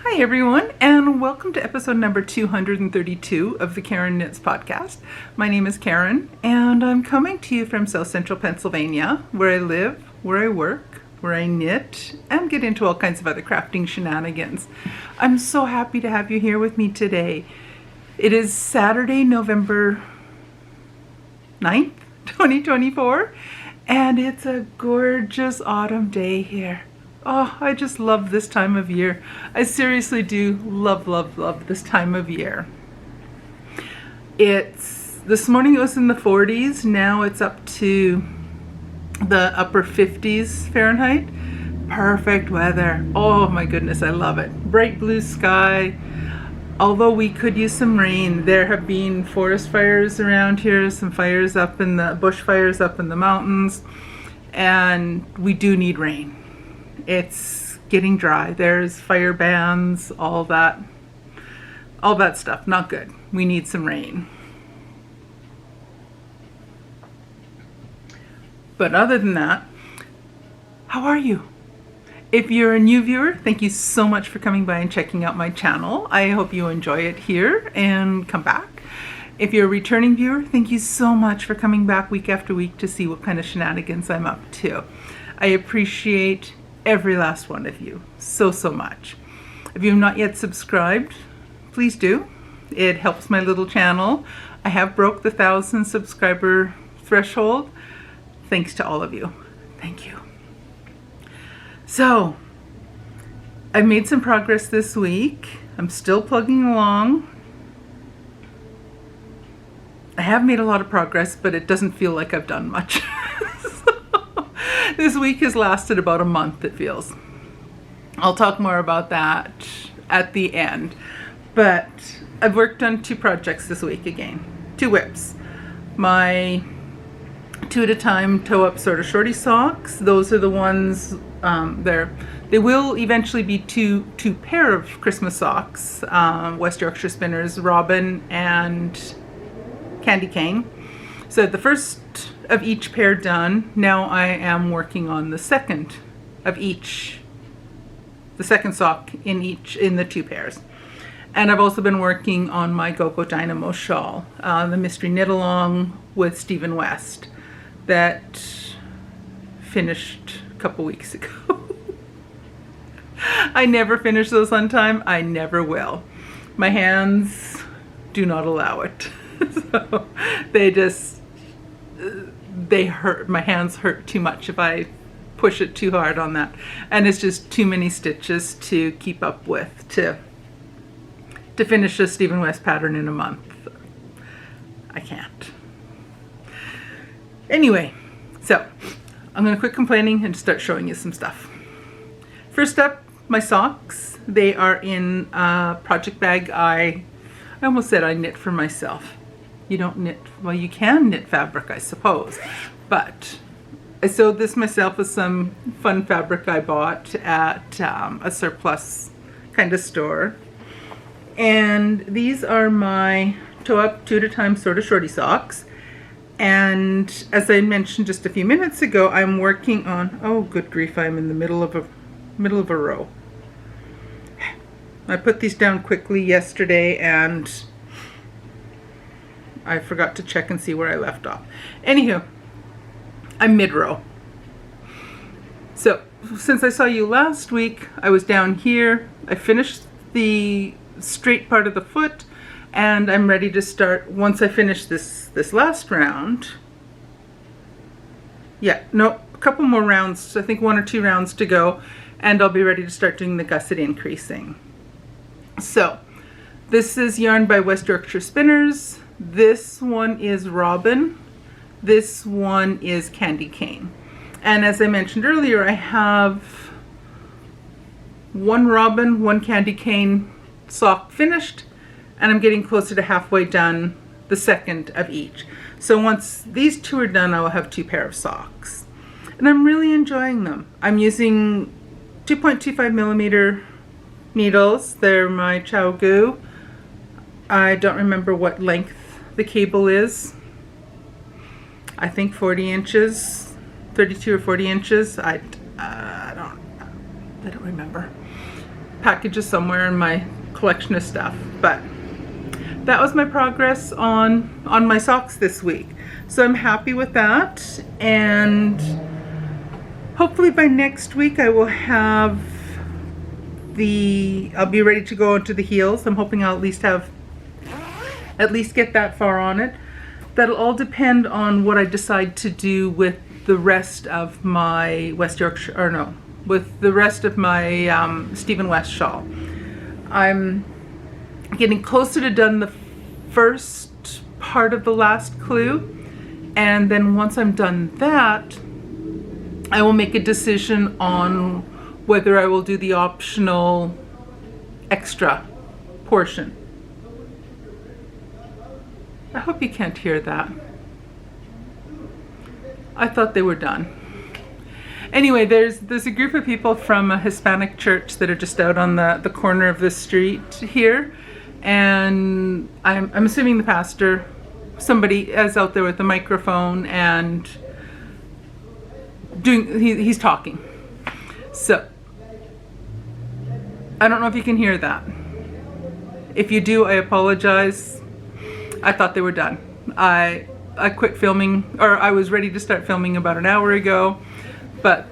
Hi everyone, and welcome to episode number 232 of the Karen Knits podcast. My name is Karen, and I'm coming to you from South Central Pennsylvania, where I live, where I work, where I knit, and get into all kinds of other crafting shenanigans. I'm so happy to have you here with me today. It is Saturday, November 9th, 2024, and it's a gorgeous autumn day here. Oh, I just love this time of year. I seriously do love this time of year. This morning it was in the 40s. Now it's up to the upper 50s Fahrenheit. Perfect weather. Oh my goodness, I love it. Bright blue sky. Although we could use some rain. There have been forest fires around here, some fires up in the bushfires up in the mountains, and we do need rain. It's getting dry. There's fire bans, all that stuff. Not good. We need some rain. But other than that, how are you? If you're a new viewer, thank you so much for coming by and checking out my channel. I hope you enjoy it here and come back. If you're a returning viewer, thank you so much for coming back week after week to see what kind of shenanigans I'm up to. I appreciate every last one of you so much. If you have not yet subscribed, please do. It helps my little channel. I have broke the 1,000 subscriber threshold. Thanks to all of you. Thank you. So, I've made some progress this week. I'm still plugging along. I have made a lot of progress, but it doesn't feel like I've done much. This week has lasted about a month, it feels. I'll talk more about that at the end. But I've worked on 2 projects this week again. 2 whips. My 2 at a time toe-up sort of shorty socks. Those are the ones, they will eventually be two pair of Christmas socks. West Yorkshire Spinners, Robin and Candy Cane. So the first of each pair done. Now I am working on the second of each, the second sock in the 2 pairs. And I've also been working on my Go-Go Dynamo shawl, the mystery knit along with Stephen West, that finished a couple weeks ago. I never finish those on time. I never will. My hands do not allow it. So they hurt. My hands hurt too much if I push it too hard on that. And it's just too many stitches to keep up with to finish a Stephen West pattern in a month. I can't. Anyway, so I'm going to quit complaining and start showing you some stuff. First up, my socks. They are in a project bag. I almost said I knit for myself. You don't knit, well, you can knit fabric, I suppose, but I sewed this myself with some fun fabric I bought at a surplus kind of store. And these are my toe-up 2 at a time sort of shorty socks. And as I mentioned just a few minutes ago, I'm working on, oh good grief, I'm in the middle of a row. I put these down quickly yesterday and I forgot to check and see where I left off. Anywho, I'm mid-row. So, since I saw you last week, I was down here. I finished the straight part of the foot, and I'm ready to start, once I finish this last round. Yeah, no, a couple more rounds, I think 1 or 2 rounds to go, and I'll be ready to start doing the gusset increasing. So, this is yarn by West Yorkshire Spinners. This one is Robin. This one is Candy Cane. And as I mentioned earlier, I have 1 Robin, 1 Candy Cane sock finished, and I'm getting closer to halfway done the second of each. So once these 2 are done, I will have 2 pair of socks. And I'm really enjoying them. I'm using 2.25 millimeter needles. They're my Chow Goo. I don't remember what length the cable is. I think 40 inches, 32 or 40 inches. I don't remember. packages somewhere in my collection of stuff. But that was my progress on my socks this week. So I'm happy with that, and hopefully by next week I will have I'll be ready to go into the heels. I'm hoping I'll at least get that far on it. That'll all depend on what I decide to do with the rest of my with the rest of my Stephen West shawl. I'm getting closer to done the first part of the last clue, and then once I'm done that, I will make a decision on whether I will do the optional extra portion. I hope you can't hear that. I thought they were done. Anyway, there's a group of people from a Hispanic church that are just out on the corner of the street here, and I'm assuming the pastor, somebody is out there with a microphone and he's talking. So I don't know if you can hear that. If you do, I apologize. I thought they were done. I quit filming, or I was ready to start filming about an hour ago, but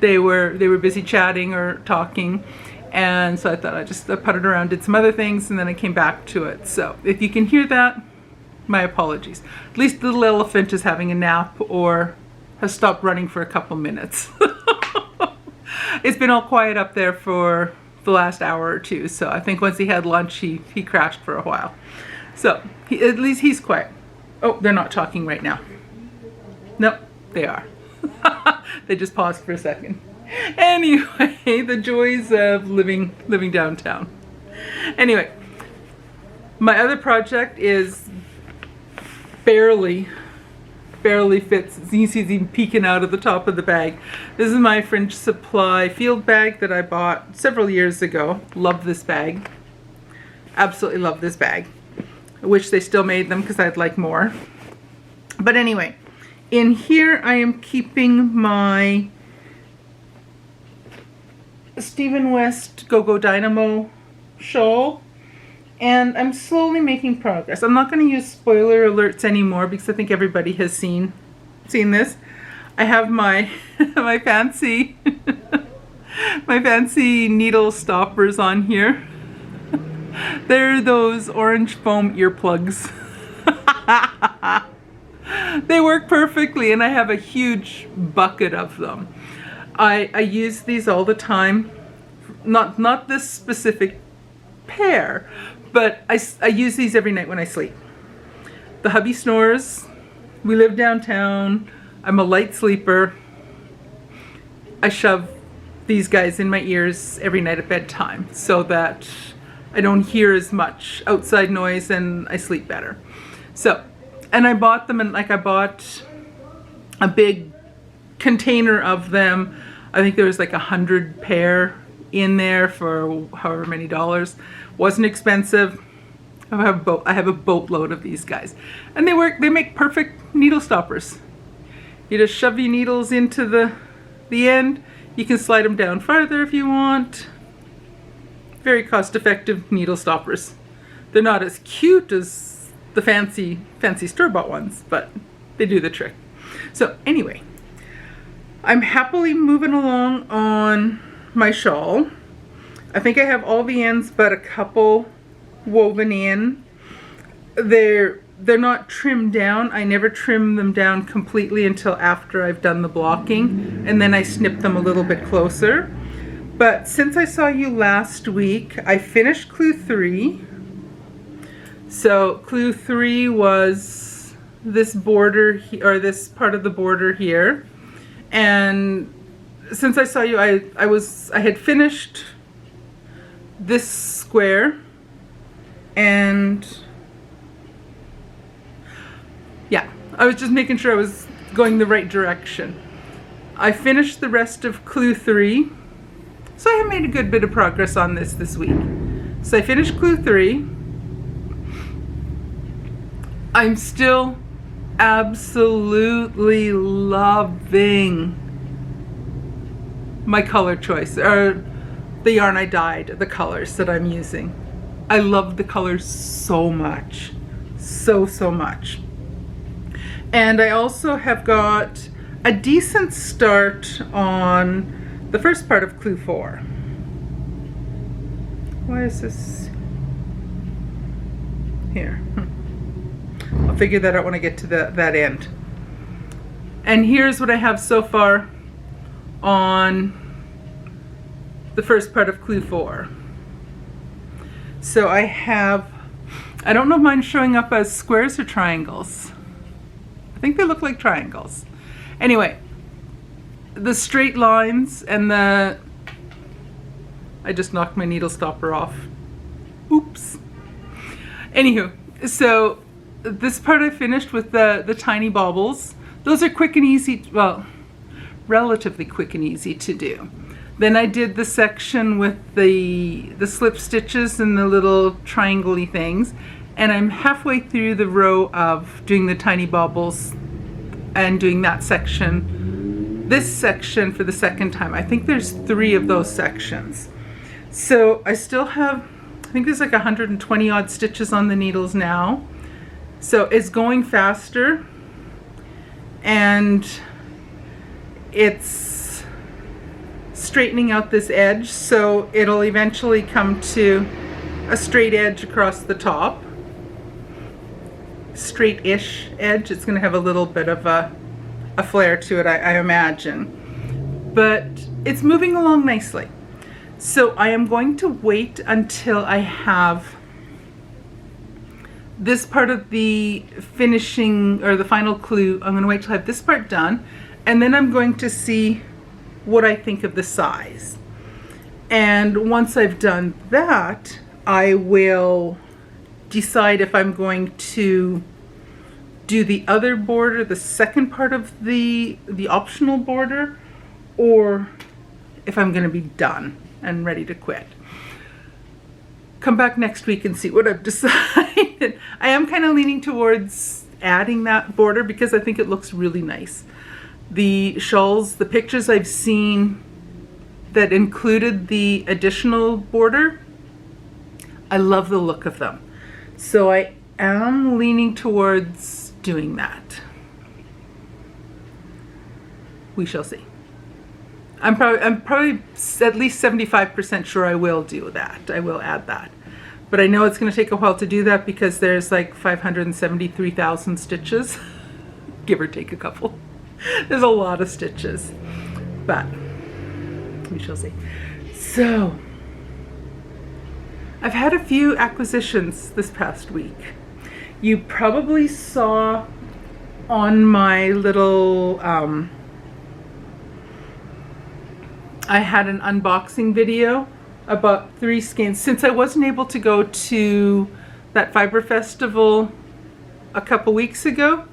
they were busy chatting or talking, and so I thought I putted around, did some other things, and then I came back to it. So if you can hear that, my apologies. At least the little elephant is having a nap or has stopped running for a couple minutes. It's been all quiet up there for the last hour or two, so I think once he had lunch he crashed for a while. So at least he's quiet. Oh, they're not talking right now. Nope, they are. They just paused for a second. Anyway, the joys of living downtown. Anyway, my other project is barely fits. You can see it's even peeking out of the top of the bag. This is my Fringe Supply field bag that I bought several years ago. Love this bag. Absolutely love this bag. I wish they still made them because I'd like more. But anyway, in here I am keeping my Stephen West Go-Go Dynamo shawl, and I'm slowly making progress. I'm not going to use spoiler alerts anymore because I think everybody has seen this. I have my my fancy needle stoppers on here. They're those orange foam earplugs. They work perfectly, and I have a huge bucket of them. I use these all the time. Not this specific pair, but I use these every night when I sleep. The hubby snores. We live downtown. I'm a light sleeper. I shove these guys in my ears every night at bedtime so that I don't hear as much outside noise and I sleep better. So, and I bought them, and I bought a big container of them. I think there was like 100 pair in there for however many dollars. Wasn't expensive. I have a boatload of these guys, and they work. They make perfect needle stoppers. You just shove your needles into the end. You can slide them down farther if you want. Very cost-effective needle stoppers. They're not as cute as the fancy store-bought ones, but they do the trick. So anyway, I'm happily moving along on my shawl. I think I have all the ends but a couple woven in. They're not trimmed down. I never trim them down completely until after I've done the blocking, and then I snip them a little bit closer. But since I saw you last week, I finished clue 3. So clue 3 was this border, or this part of the border here. And since I saw you, I had finished this square, and yeah, I was just making sure I was going the right direction. I finished the rest of clue 3. So I have made a good bit of progress on this week. So I finished clue 3. I'm still absolutely loving my color choice. the yarn I dyed, the colors that I'm using. I love the colors so much. So much. And I also have got a decent start on the first part of Clue 4. Why is this here? I'll figure that out when I get to that end. And here's what I have so far on the first part of Clue 4. So I don't know if mine's showing up as squares or triangles. I think they look like triangles. Anyway, the straight lines and I just knocked my needle stopper off. Oops. Anywho, so this part I finished with the tiny baubles. Those are quick and easy, well, relatively quick and easy to do. Then I did the section with the slip stitches and the little triangle-y things. And I'm halfway through the row of doing the tiny baubles and doing that section. This section for the second time. I think there's 3 of those sections. So I still have, I think there's like 120 odd stitches on the needles now. So it's going faster. And it's straightening out this edge, so it'll eventually come to a straight edge across the top. Straight-ish edge. It's going to have a little bit of a flare to it, I imagine. But it's moving along nicely. So I am going to wait until I have this part of the finishing, or the final clue. I'm going to wait till I have this part done, and then I'm going to see what I think of the size. And once I've done that, I will decide if I'm going to do the other border, the second part of the optional border, or if I'm going to be done and ready to quit. Come back next week and see what I've decided. I am kind of leaning towards adding that border because I think it looks really nice. The shawls, the pictures I've seen that included the additional border, I love the look of them. So I am leaning towards doing that. We shall see. I'm probably at least 75% sure I will do that. I will add that. But I know it's going to take a while to do that because there's like 573,000 stitches, give or take a couple. There's a lot of stitches, but we shall see. So I've had a few acquisitions this past week. You probably saw on my little I had an unboxing video about 3 skeins. Since I wasn't able to go to that fiber festival a couple weeks ago,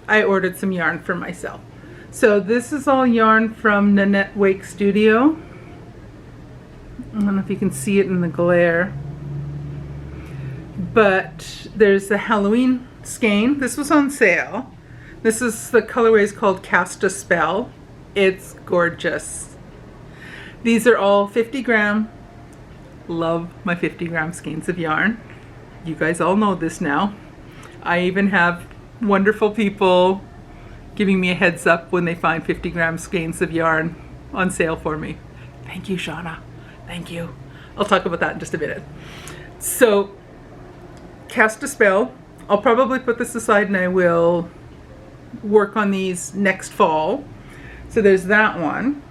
I ordered some yarn for myself. So this is all yarn from Nanette Wake Studio. I don't know if you can see it in the glare, but there's the Halloween skein. This was on sale. This is the colorway is called Cast a Spell. It's gorgeous. These are all 50 gram. Love my 50 gram skeins of yarn. You guys all know this now. I even have wonderful people giving me a heads up when they find 50 gram skeins of yarn on sale for me. Thank you, Shauna. Thank you. I'll talk about that in just a minute. So, Cast a Spell. I'll probably put this aside and I will work on these next fall. So there's that one.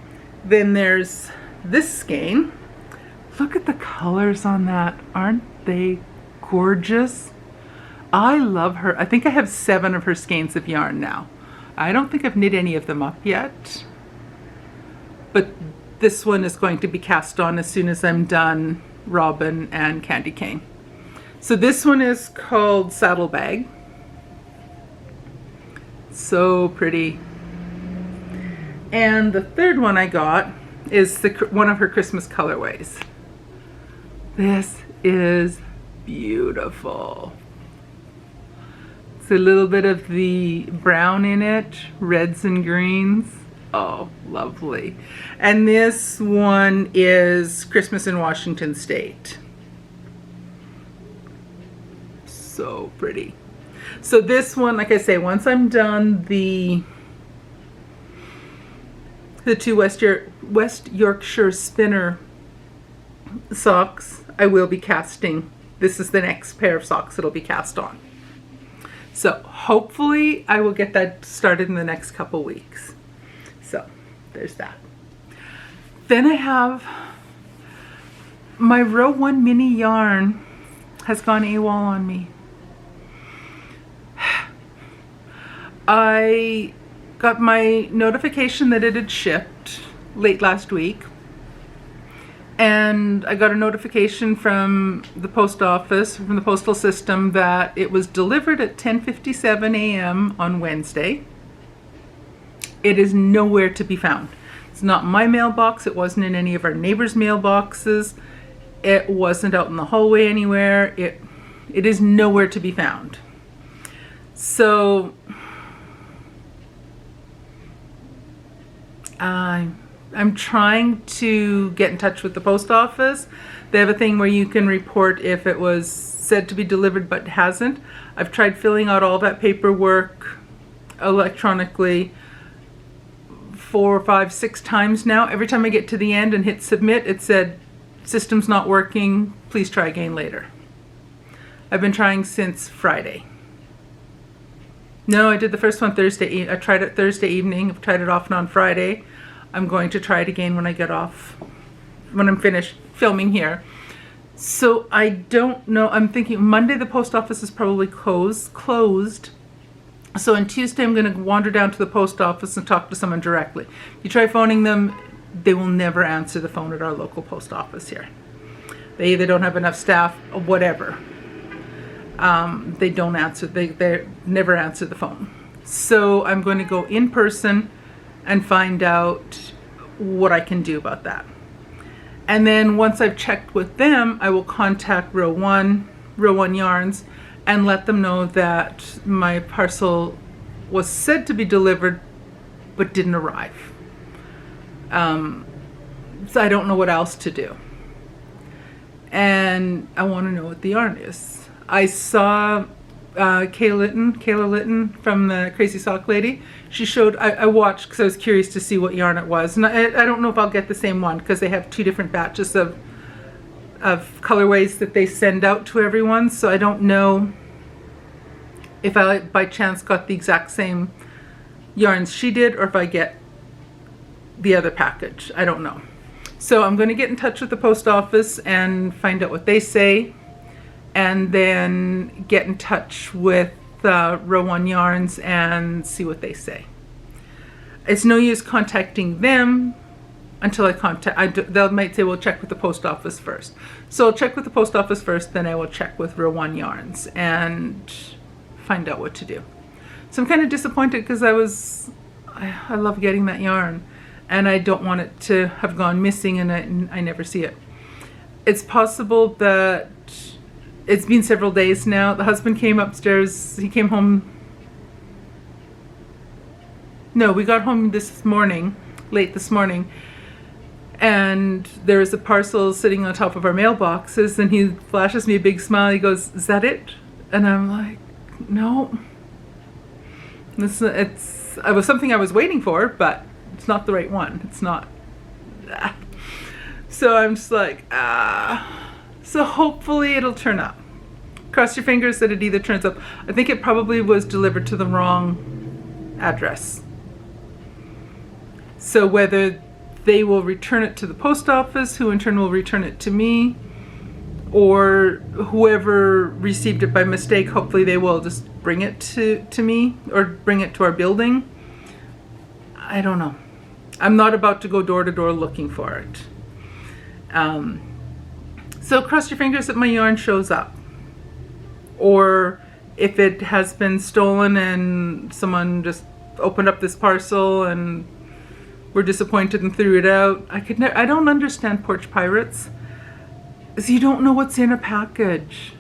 Then there's this skein. Look at the colors on that. Aren't they gorgeous? I love her. I think I have 7 of her skeins of yarn now. I don't think I've knit any of them up yet. But this one is going to be cast on as soon as I'm done Robin and Candy Cane. So this one is called Saddlebag. So pretty. And the third one I got is one of her Christmas colorways. This is beautiful. It's a little bit of the brown in it, reds and greens. Oh, lovely. And this one is Christmas in Washington State. So pretty. So this one, like I say, once I'm done the two West Yorkshire spinner socks, I will be casting. This is the next pair of socks it'll be cast on. So hopefully I will get that started in the next couple weeks. So there's that. Then I have my row 1 mini yarn has gone AWOL on me. I got my notification that it had shipped late last week, and I got a notification from the post office, from the postal system, that it was delivered at 10:57 a.m. on Wednesday. It is nowhere to be found. It's not in my mailbox. It wasn't in any of our neighbors' mailboxes. It wasn't out in the hallway anywhere. It is nowhere to be found. So I'm trying to get in touch with the post office. They have a thing where you can report if it was said to be delivered but hasn't. I've tried filling out all that paperwork electronically 4, 5, 6 times now. Every time I get to the end and hit submit, it said, "System's not working, please try again later." I've been trying since Friday. No, I did the first one Thursday. I tried it Thursday evening. I've tried it off and on Friday. I'm going to try it again when I get off, when I'm finished filming here. So I don't know. I'm thinking Monday the post office is probably closed. So on Tuesday I'm going to wander down to the post office and talk to someone directly. You try phoning them, they will never answer the phone at our local post office here. They either don't have enough staff or whatever. They don't answer. They never answer the phone. So I'm going to go in person and find out what I can do about that. And then once I've checked with them, I will contact row one yarns and let them know that my parcel was said to be delivered but didn't arrive. So I don't know what else to do. And I want to know what the yarn is. I saw Kayla Litton from the Crazy Sock Lady. She showed, I watched because I was curious to see what yarn it was. And I don't know if I'll get the same one because they have 2 different batches of colorways that they send out to everyone. So I don't know if I by chance got the exact same yarns she did or if I get the other package. I don't know. So I'm going to get in touch with the post office and find out what they say, and then get in touch with row 1 yarns and see what they say. It's no use contacting them until they might say, well, check with the post office first. So I'll check with the post office first, then I will check with row 1 yarns and find out what to do. So I'm kind of disappointed because I love getting that yarn and I don't want it to have gone missing and I never see it. It's possible that it's been several days now. The husband came upstairs. He came home. No, we got home this morning, late this morning, and there's a parcel sitting on top of our mailboxes, and he flashes me a big smile. He goes, "Is that it?" And I'm like, "No. It was something I was waiting for, but it's not the right one. It's not." So I'm just like, So hopefully it'll turn up. Cross your fingers that it either turns up. I think it probably was delivered to the wrong address. So whether they will return it to the post office, who in turn will return it to me, or whoever received it by mistake, hopefully they will just bring it to me or bring it to our building. I don't know. I'm not about to go door to door looking for it. So cross your fingers that my yarn shows up. Or if it has been stolen and someone just opened up this parcel and were disappointed and threw it out. I don't understand porch pirates. So you don't know what's in a package.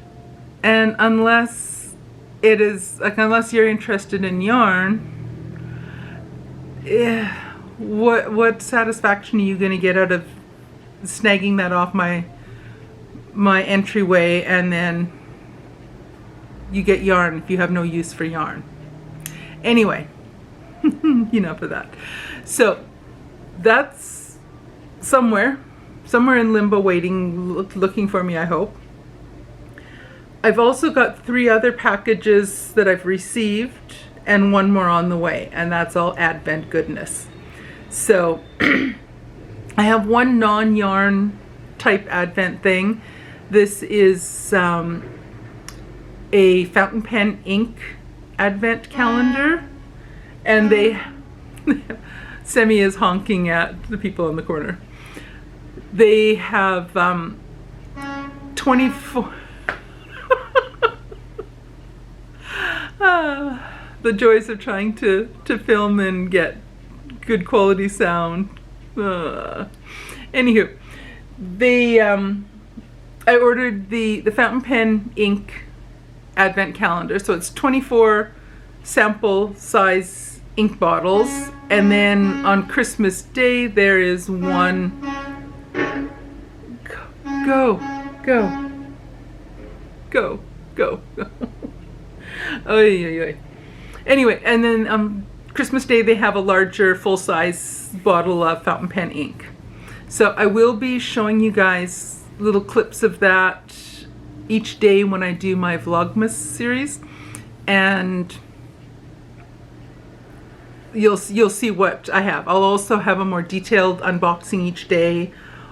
And unless you're interested in yarn, what satisfaction are you going to get out of snagging that off my entryway, and then you get yarn if you have no use for yarn? Anyway, enough of that. So that's somewhere in limbo waiting, looking for me, I hope. I've also got 3 other packages that I've received and 1 more on the way, and that's all Advent goodness. So I have 1 non-yarn type Advent thing. This is a fountain pen ink Advent calendar, and they Semi is honking at the people in the corner. They have 24 the joys of trying to film and get good quality sound. Anywho, they I ordered the fountain pen ink Advent calendar, so it's 24 sample size ink bottles, and then on Christmas Day there is 1 go oy, oy, oy. Anyway, and then Christmas Day they have a larger full-size bottle of fountain pen ink. So I will be showing you guys little clips of that each day when I do my Vlogmas series, and you'll see what I have. I'll also have a more detailed unboxing each day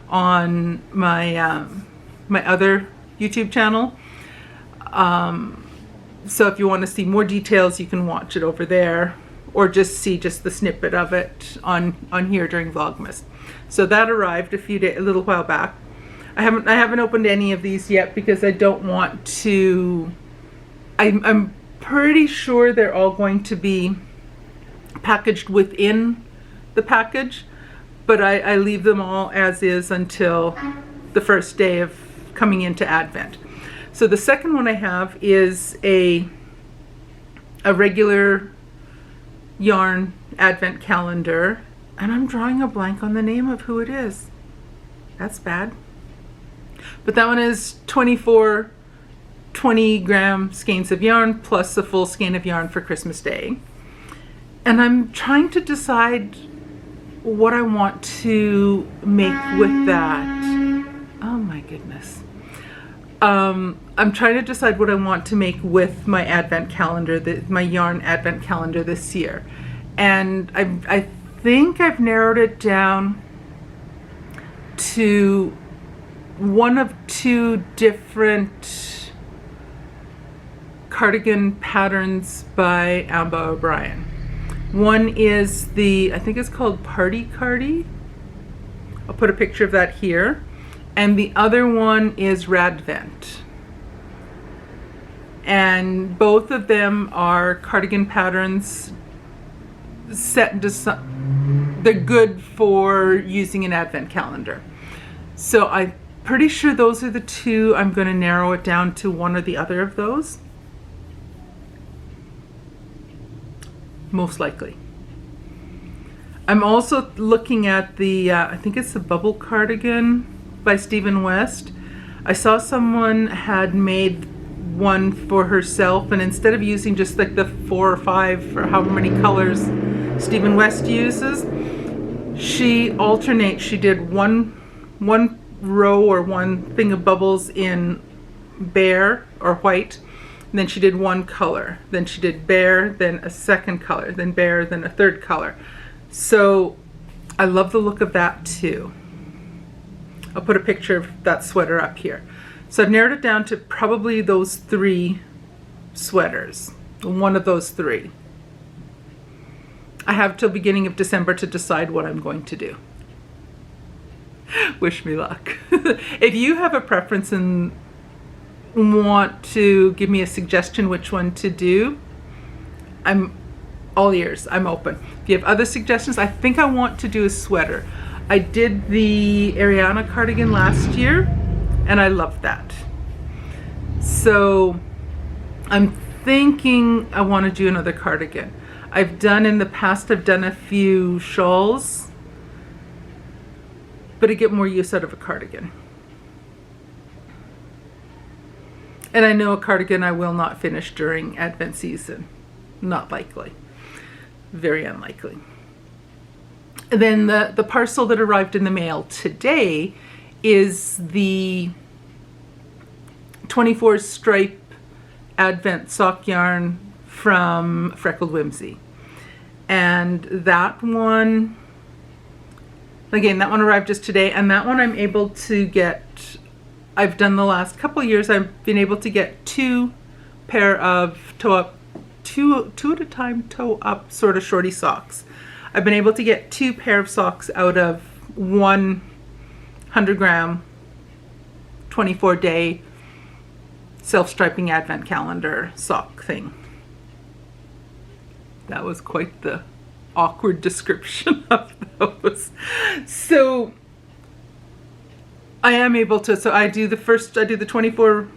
on my my other YouTube channel. So if you want to see more details, you can watch it over there, or just see just the snippet of it on here during Vlogmas. So that arrived a little while back. I haven't opened any of these yet because I don't want to. I'm pretty sure they're all going to be packaged within the package, but I leave them all as is until the first day of coming into Advent. So the second one I have is a regular yarn Advent calendar, and I'm drawing a blank on the name of who it is. That's bad. But that one is 24 20-gram skeins of yarn plus a full skein of yarn for Christmas Day. And I'm trying to decide what I want to make with that. Oh my goodness. I'm trying to decide what I want to make with my Advent calendar, my yarn Advent calendar this year. And I think I've narrowed it down to 1 of 2 different cardigan patterns by Amba O'Brien. One is I think it's called Party Cardi. I'll put a picture of that here. And the other one is Radvent. And both of them are cardigan patterns they're good for using an Advent calendar. So I'm pretty sure those are the 2. I'm going to narrow it down to one or the other of those. Most likely. I'm also looking at the, I think it's the Bubble Cardigan by Stephen West. I saw someone had made one for herself, and instead of using just like the 4 or 5 or however many colors Stephen West uses, she alternates. She did one row or one thing of bubbles in bare or white, and then she did 1 color, then she did bare, then a second color, then bare, then a third color. So I love the look of that too. I'll put a picture of that sweater up here. So I've narrowed it down to probably those 3 sweaters, one of those 3. I have till beginning of December to decide what I'm going to do. Wish me luck. If you have a preference and want to give me a suggestion which one to do, I'm all ears. I'm open. If you have other suggestions, I think I want to do a sweater. I did the Ariana cardigan last year and I loved that. So I'm thinking I want to do another cardigan. I've done in the past, I've done a few shawls, but I get more use out of a cardigan. And I know a cardigan I will not finish during Advent season. Not likely. Very unlikely. And then the parcel that arrived in the mail today is the 24 stripe Advent sock yarn from Freckled Whimsy. And that one, again, that one arrived just today, and that one I'm able to get, I've done the last couple of years, I've been able to get 2 pair of toe up, two at a time toe up sort of shorty socks. I've been able to get 2 pair of socks out of 100 gram, 24 day self-striping Advent calendar sock thing. That was quite the awkward description of those. So I am able to, so I do the 24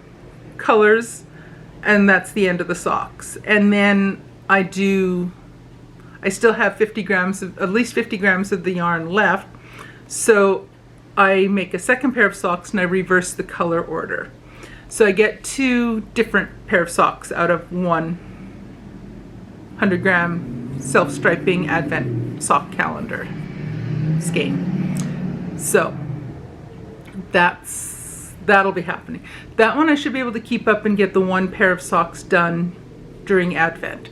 colors, and that's the end of the socks. And then I still have 50 grams of, at least 50 grams of the yarn left. So I make a second pair of socks and I reverse the color order. So I get 2 different pair of socks out of 100 gram self-striping Advent sock calendar skein. So that'll be happening. That one I should be able to keep up and get the 1 pair of socks done during Advent,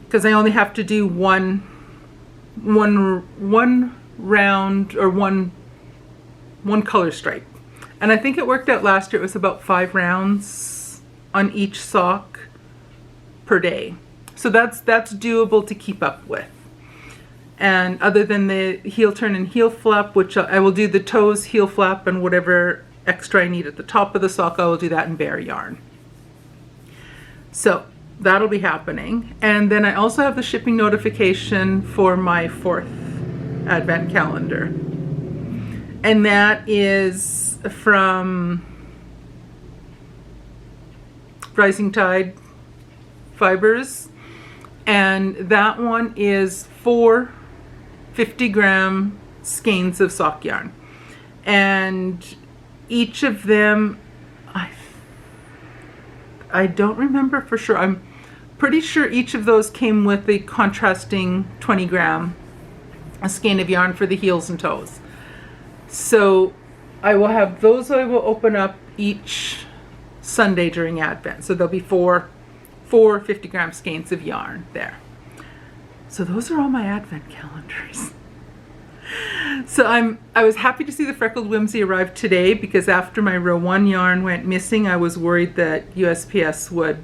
because I only have to do one round or one color stripe. And I think it worked out last year. It was about 5 rounds on each sock per day. So that's doable to keep up with. And other than the heel turn and heel flap, which I will do the toes, heel flap, and whatever extra I need at the top of the sock, I will do that in bare yarn. So that'll be happening. And then I also have the shipping notification for my 4th Advent calendar. And that is from Rising Tide Fibers. And that one is 4 50 gram skeins of sock yarn. And each of them, I don't remember for sure. I'm pretty sure each of those came with a contrasting 20 gram skein of yarn for the heels and toes. So I will have those I will open up each Sunday during Advent. So there'll be 4 50 gram skeins of yarn there. So those are all my Advent calendars. So I was happy to see the Freckled Whimsy arrive today, because after my row 1 yarn went missing, I was worried that USPS would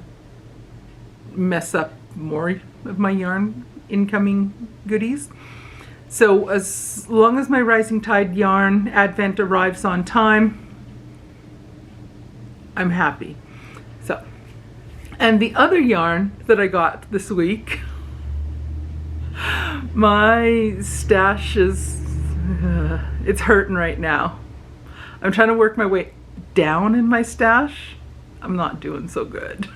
mess up more of my yarn incoming goodies. So as long as my Rising Tide yarn Advent arrives on time, I'm happy. So, and the other yarn that I got this week, my stash is, it's hurting right now. I'm trying to work my way down in my stash. I'm not doing so good.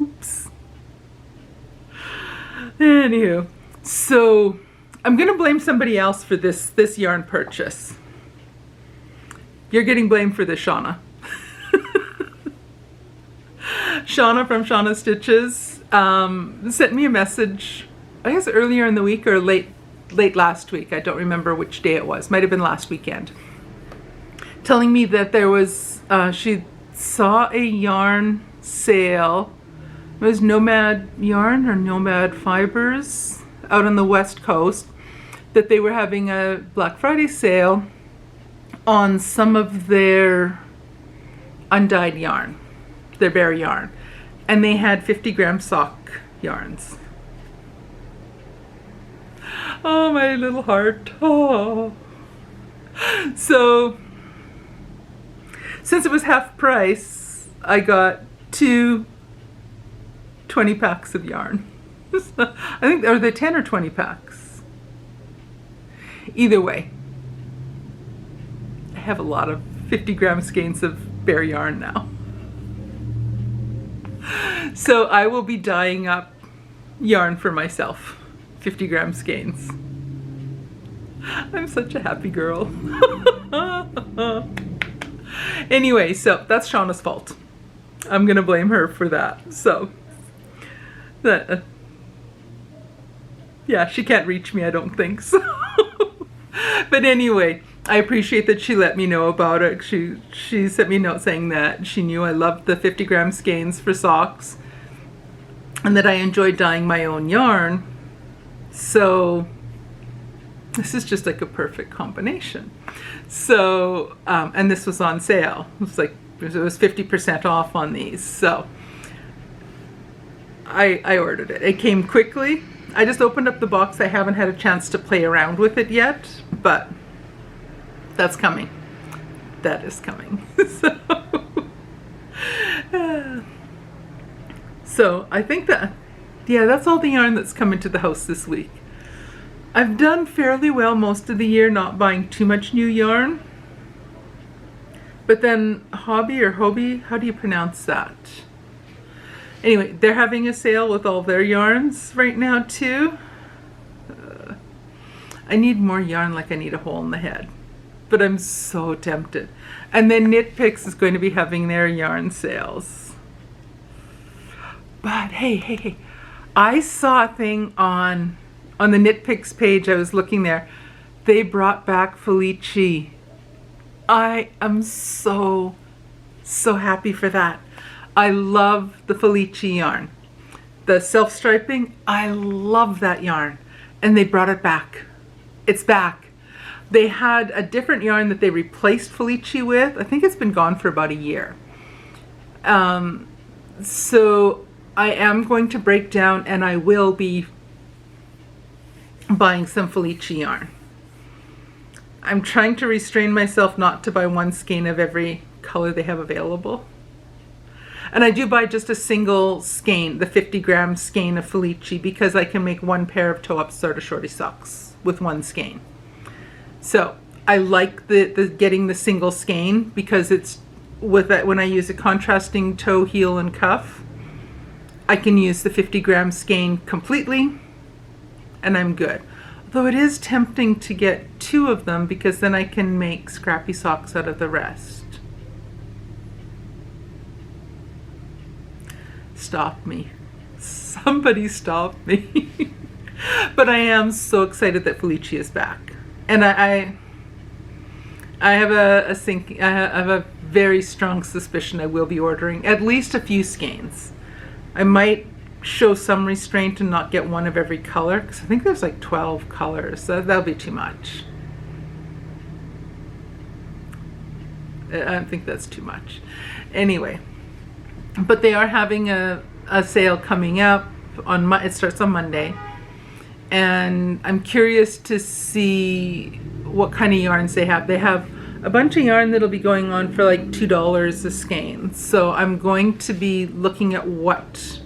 Oops. Anywho, so I'm gonna blame somebody else for this yarn purchase. You're getting blamed for this, Shauna. Shauna from Shauna Stitches sent me a message, I guess earlier in the week or late last week. I don't remember which day it was. Might have been last weekend. Telling me that there was, she saw a yarn sale. It was Nomad Yarn or Nomad Fibers out on the West Coast, that they were having a Black Friday sale on some of their undyed yarn, their bare yarn. And they had 50 gram sock yarns. Oh, my little heart. Oh. So, since it was half price, I got 2 20 packs of yarn. I think, are they 10 or 20 packs? Either way, I have a lot of 50 gram skeins of bare yarn now. So I will be dyeing up yarn for myself, 50-gram skeins. I'm such a happy girl. Anyway, so that's Shauna's fault. I'm gonna blame her for that. So that yeah, she can't reach me, I don't think so. But anyway, I appreciate that she let me know about it. She sent me a note saying that she knew I loved the 50-gram skeins for socks and that I enjoyed dyeing my own yarn. So this is just like a perfect combination. So, and this was on sale. It was 50% off on these. So I ordered it. It came quickly. I just opened up the box. I haven't had a chance to play around with it yet, but that's coming. That is coming. So I think that, yeah, that's all the yarn that's come into the house this week. I've done fairly well most of the year not buying too much new yarn. But then Hobby, how do you pronounce that? Anyway, they're having a sale with all their yarns right now too. I need more yarn like I need a hole in the head. But I'm so tempted. And then Knit Picks is going to be having their yarn sales. But hey, I saw a thing on the Knit Picks page. I was looking there. They brought back Felici. I am so happy for that. I love the Felici yarn. The self-striping, I love that yarn. And they brought it back. It's back. They had a different yarn that they replaced Felici with. I think it's been gone for about a year. So I am going to break down and I will be buying some Felici yarn. I'm trying to restrain myself not to buy one skein of every color they have available. And I do buy just a single skein, the 50-gram skein of Felici, because I can make one pair of toe-up sort of shorty socks with one skein. So I like the getting the single skein because it's with that when I use a contrasting toe, heel, and cuff, I can use the 50-gram skein completely, and I'm good. Though it is tempting to get two of them because then I can make scrappy socks out of the rest. Stop me. Somebody stop me. But I am so excited that Felici is back. And I have a very strong suspicion I will be ordering at least a few skeins. I might show some restraint and not get one of every color because I think there's like 12 colors. So that'll be too much. I don't think that's too much. Anyway, but they are having a sale coming up on it starts on Monday, and I'm curious to see what kind of yarns they have. They have a bunch of yarn that'll be going on for like $2 a skein. So I'm going to be looking at what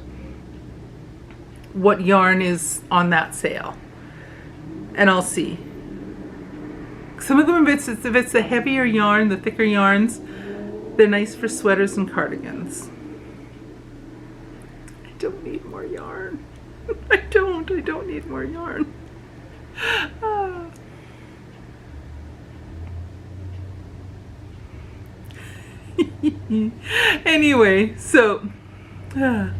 yarn is on that sale, and I'll see. Some of them, if it's the heavier yarn, the thicker yarns, they're nice for sweaters and cardigans. I don't need more yarn. I don't need more yarn. Anyway, so, yeah.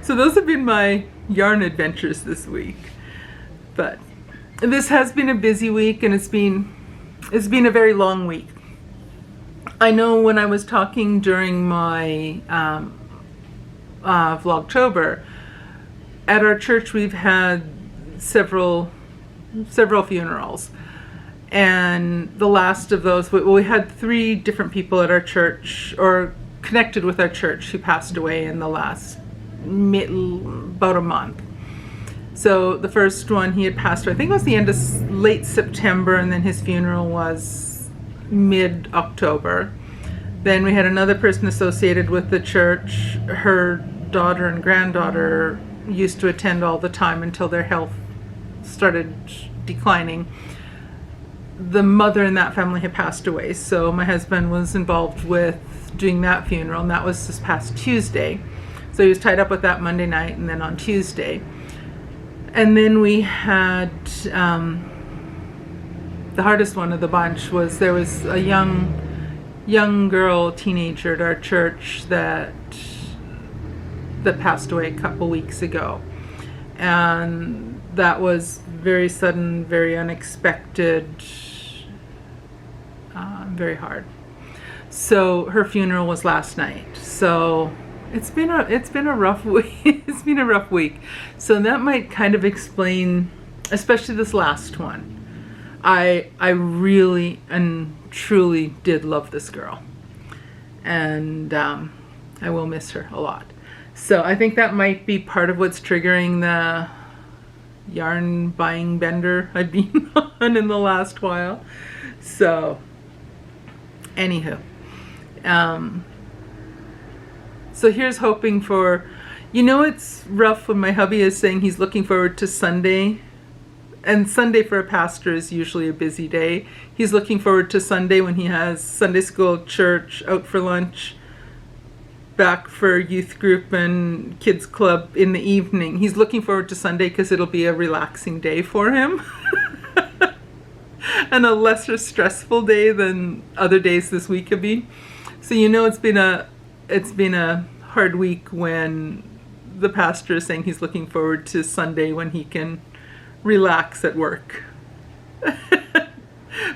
So those have been my yarn adventures this week. But this has been a busy week, and it's been a very long week. I know when I was talking during my Vlogtober, at our church we've had several funerals. And the last of those, we had 3 different people at our church, or connected with our church, who passed away in the last about a month. So the first one, he had passed away, I think it was the end of late September, and then his funeral was mid-October. Then we had another person associated with the church. Her daughter and granddaughter used to attend all the time until their health started declining. the mother in that family had passed away, so my husband was involved with doing that funeral, and that was this past Tuesday. So he was tied up with that Monday night, and then on Tuesday. And then we had the hardest one of the bunch was there was a young girl, teenager at our church that passed away a couple weeks ago, and that was very sudden, very unexpected, very hard. So her funeral was last night. So it's been a rough week. It's been a rough week. So that might kind of explain, especially this last one. I really and truly did love this girl, and I will miss her a lot. So I think that might be part of what's triggering the yarn buying bender I've been on in the last while. So anywho, so here's hoping for, it's rough when my hubby is saying he's looking forward to Sunday. And Sunday for a pastor is usually a busy day. He's looking forward to Sunday when he has Sunday school, church, out for lunch, back for youth group and kids club in the evening. He's looking forward to Sunday because it'll be a relaxing day for him. And a lesser stressful day than other days this week could be. So it's been a hard week when the pastor is saying he's looking forward to Sunday when he can relax at work.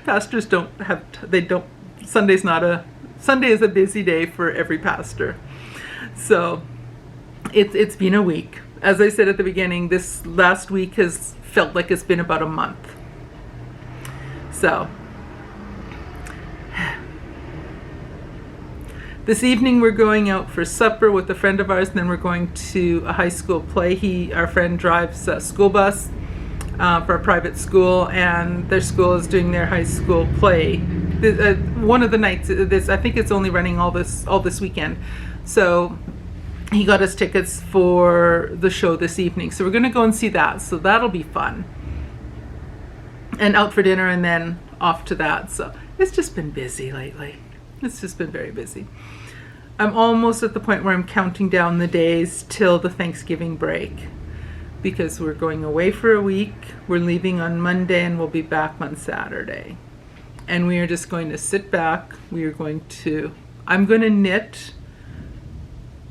Pastors Sunday is a busy day for every pastor. So it's been a week. As I said at the beginning, this last week has felt like it's been about a month. So this evening we're going out for supper with a friend of ours, and then we're going to a high school play. Our friend drives a school bus for a private school, and their school is doing their high school play. One of the nights, I think it's only running all this weekend. So he got us tickets for the show this evening. So we're going to go and see that. So that'll be fun. And out for dinner and then off to that. So it's just been busy lately. It's just been very busy. I'm almost at the point where I'm counting down the days till the Thanksgiving break, because we're going away for a week. We're leaving on Monday and we'll be back on Saturday. And we are just going to sit back. I'm going to knit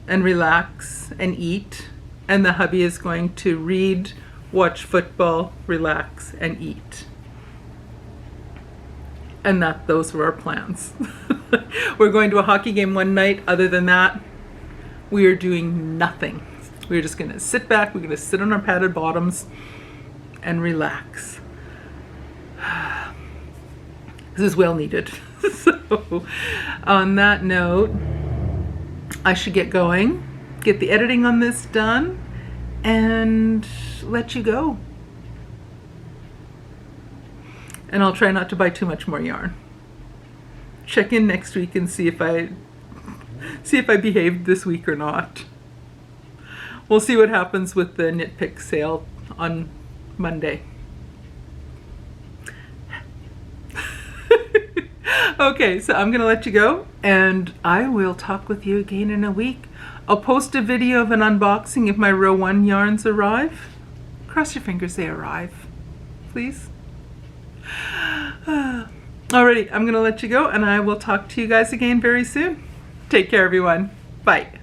and relax and eat. And the hubby is going to read, watch football, relax, and eat. And those were our plans. We're going to a hockey game one night. Other than that, we are doing nothing. We're just going to sit back. We're going to sit on our padded bottoms and relax. This is well needed. So on that note, I should get going, get the editing on this done, and let you go. And I'll try not to buy too much more yarn. Check in next week and see if I behaved this week or not. We'll see what happens with the knit pick sale on Monday. Okay, so I'm gonna let you go, and I will talk with you again in a week. I'll post a video of an unboxing if my row 1 yarns arrive. Cross your fingers they arrive, please. Alrighty, I'm gonna let you go, and I will talk to you guys again very soon. Take care, everyone. Bye.